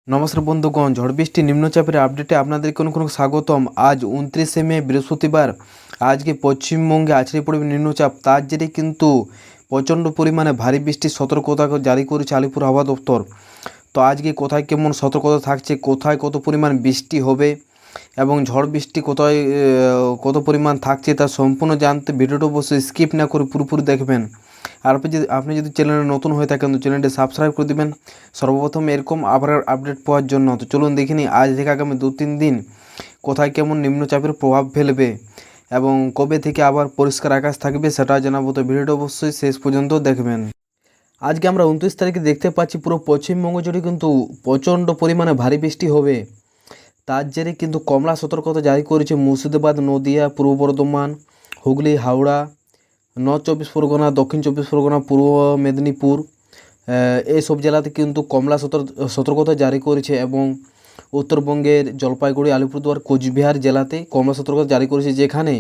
নমস্কার বন্ধুগণ, ঝড় বৃষ্টি নিম্নচাপের আপডেটে আপনাদেরকে অনেক স্বাগতম। আজ 29শে মে বৃহস্পতিবার। আজকে পশ্চিমবঙ্গে আছড়ে পড়বে নিম্নচাপ। তার জেরে কিন্তু প্রচণ্ড পরিমাণে ভারী বৃষ্টির সতর্কতা জারি করেছে আলিপুর আবহাওয়া দপ্তর। তো আজকে কোথায় কেমন সতর্কতা থাকছে, কোথায় কত পরিমাণ বৃষ্টি হবে এবং ঝড় বৃষ্টি কোথায় কত পরিমাণ থাকছে তা সম্পূর্ণ জানতে ভিডিওটা অবশ্যই স্কিপ না করে পুরোপুরি দেখবেন। আর আপনি যদি চ্যানেলে নতুন হয়ে থাকেন তো চ্যানেলটি সাবস্ক্রাইব করে দেবেন সর্বপ্রথম এরকম আপডেট পাওয়ার জন্য। তো চলুন দেখে নিই আজ থেকে আগামী 2-3 দিন কোথায় কেমন নিম্নচাপের প্রভাব ফেলবে এবং কবে থেকে আবার পরিষ্কার আকাশ থাকবে সেটা জানাবো। তো ভিডিওটা অবশ্যই শেষ পর্যন্ত দেখবেন। আজকে আমরা 29 তারিখে দেখতে পাচ্ছি পুরো পশ্চিমবঙ্গ জুড়ে কিন্তু প্রচণ্ড পরিমাণে ভারী বৃষ্টি হবে। তার জেরে কিন্তু কমলা সতর্কতা জারি করেছে মুর্শিদাবাদ, নদিয়া, পূর্ব বর্ধমান, হুগলি, হাওড়া, নর্থ চব্বিশ পরগনা, দক্ষিণ চব্বিশ পরগনা, পূর্ব মেদিনীপুর, এইসব জেলাতে কিন্তু কমলা সতর্কতা জারি করেছে এবং উত্তরবঙ্গের জলপাইগুড়ি, আলিপুরদুয়ার, কোচবিহার জেলাতে কমলা সতর্কতা জারি করেছে, যেখানে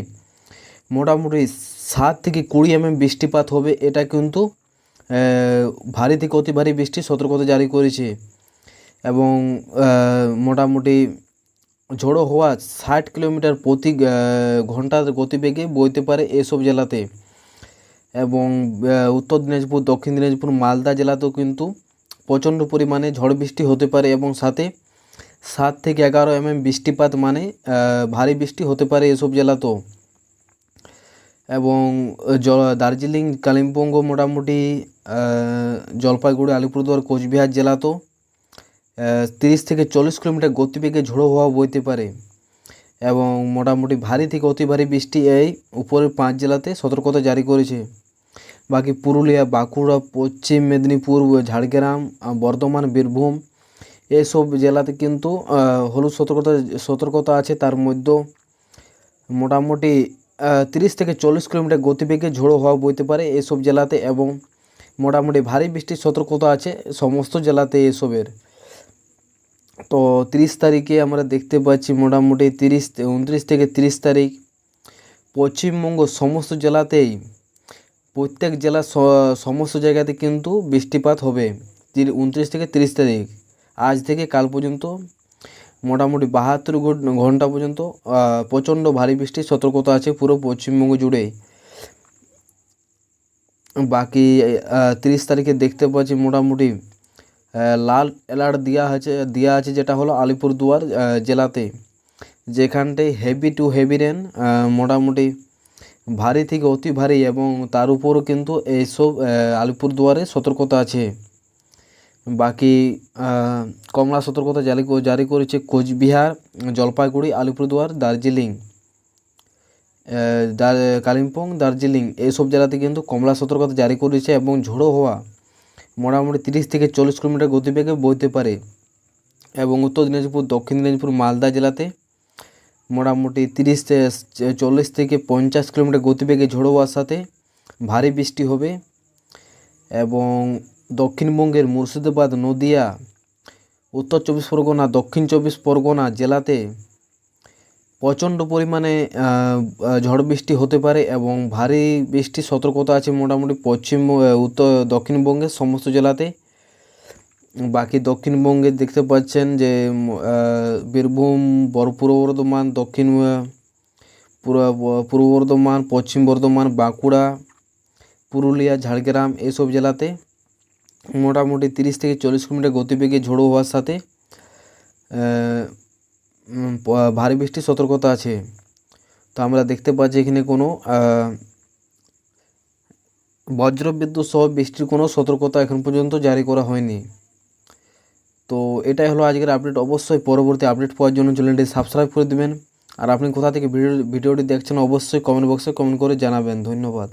মোটামুটি 7 থেকে 20 বৃষ্টিপাত হবে। এটা কিন্তু ভারী থেকে অতি ভারী বৃষ্টির সতর্কতা জারি করেছে এবং মোটামুটি ঝোড়ো হওয়া 60 কিলোমিটার প্রতি ঘন্টার গতিবেগে বইতে পারে এসব জেলাতে। এবং উত্তর দিনাজপুর, দক্ষিণ দিনাজপুর, মালদা জেলাতেও কিন্তু প্রচণ্ড পরিমাণে ঝড় বৃষ্টি হতে পারে এবং সাথে 7 থেকে 11 বৃষ্টিপাত, মানে ভারী বৃষ্টি হতে পারে এসব জেলাতেও। এবং দার্জিলিং, কালিম্পং, মোটামুটি জলপাইগুড়ি, আলিপুরদুয়ার, কোচবিহার জেলাতেও 30 থেকে 40 কিলোমিটার গতিবেগে ঝোড়ো হওয়া বইতে পারে এবং মোটামুটি ভারী থেকে অতি ভারী বৃষ্টি এই উপরের 5 জেলাতে সতর্কতা জারি করেছে। বাকি পুরুলিয়া, বাঁকুড়া, পশ্চিম মেদিনীপুর, ঝাড়গ্রাম, বর্ধমান, বীরভূম এসব জেলাতে কিন্তু হলুদ সতর্কতা আছে। তার মধ্যে মোটামুটি 30 থেকে 40 কিলোমিটার গতিবেগে ঝোড়ো হওয়া বইতে পারে এসব জেলাতে এবং মোটামুটি ভারী বৃষ্টির সতর্কতা আছে সমস্ত জেলাতে এসবের। তো 30 তারিখে আমরা দেখতে পাচ্ছি মোটামুটি 29 থেকে 30 তারিখ পশ্চিমবঙ্গ সমস্ত জেলাতেই, প্রত্যেক জেলা সমস্ত জায়গাতে কিন্তু বৃষ্টিপাত হবে 29 থেকে 30 তারিখ। আজ থেকে কাল পর্যন্ত মোটামুটি 72 ঘন্টা পর্যন্ত প্রচণ্ড ভারী বৃষ্টির সতর্কতা আছে পুরো পশ্চিমবঙ্গ জুড়ে। বাকি 30 তারিখে দেখতে পাচ্ছি মোটামুটি লাল অ্যালার্ট দেওয়া আছে যেটা হলো আলিপুরদুয়ার জেলাতে, যেখানটায় হেভি টু হেভি রেন, মোটামুটি ভারী থেকে অতি ভারী এবং তার উপরও কিন্তু এইসব আলিপুরদুয়ারে সতর্কতা আছে। বাকি কমলা সতর্কতা জারি করেছে কোচবিহার, জলপাইগুড়ি, আলিপুরদুয়ার, দার্জিলিং, কালিম্পং, দার্জিলিং এইসব জেলাতে কিন্তু কমলা সতর্কতা জারি করেছে এবং ঝোড়ো হওয়া মোটামুটি 30 থেকে 40 কিলোমিটার গতিবেগে বইতে পারে এবং উত্তর দিনাজপুর, দক্ষিণ দিনাজপুর, মালদা জেলাতে মোটামুটি 40 থেকে 50 কিলোমিটার গতিবেগে ঝোড়ো হওয়ার সাথে ভারী বৃষ্টি হবে এবং দক্ষিণবঙ্গের মুর্শিদাবাদ, নদিয়া, উত্তর চব্বিশ পরগনা, দক্ষিণ চব্বিশ পরগনা জেলাতে প্রচণ্ড পরিমাণে ঝড় বৃষ্টি হতে পারে এবং ভারী বৃষ্টির সতর্কতা আছে মোটামুটি দক্ষিণবঙ্গের সমস্ত জেলাতে। বাকি দক্ষিণবঙ্গে দেখতে পাচ্ছেন যে বীরভূম, পূর্ব বর্ধমান, পূর্ব বর্ধমান, পশ্চিম বর্ধমান, বাঁকুড়া, পুরুলিয়া, ঝাড়গ্রাম এসব জেলাতে মোটামুটি 30 থেকে 40 কিলোমিটার গতিবেগে ঝোড়ো হওয়ার সাথে ভারী বৃষ্টির সতর্কতা আছে। তো আমরা দেখতে পাচ্ছি এখানে কোনো বজ্রবিদ্যুৎ সহ বৃষ্টির কোনো সতর্কতা এখন পর্যন্ত জারি করা হয়নি। তো এটাই হলো আজকের আপডেট। অবশ্যই পরবর্তী আপডেট পাওয়ার জন্য চ্যানেলটি সাবস্ক্রাইব করে দেবেন। আর আপনি কোথা থেকে ভিডিওটি দেখছেন অবশ্যই কমেন্ট বক্সে কমেন্ট করে জানাবেন। ধন্যবাদ।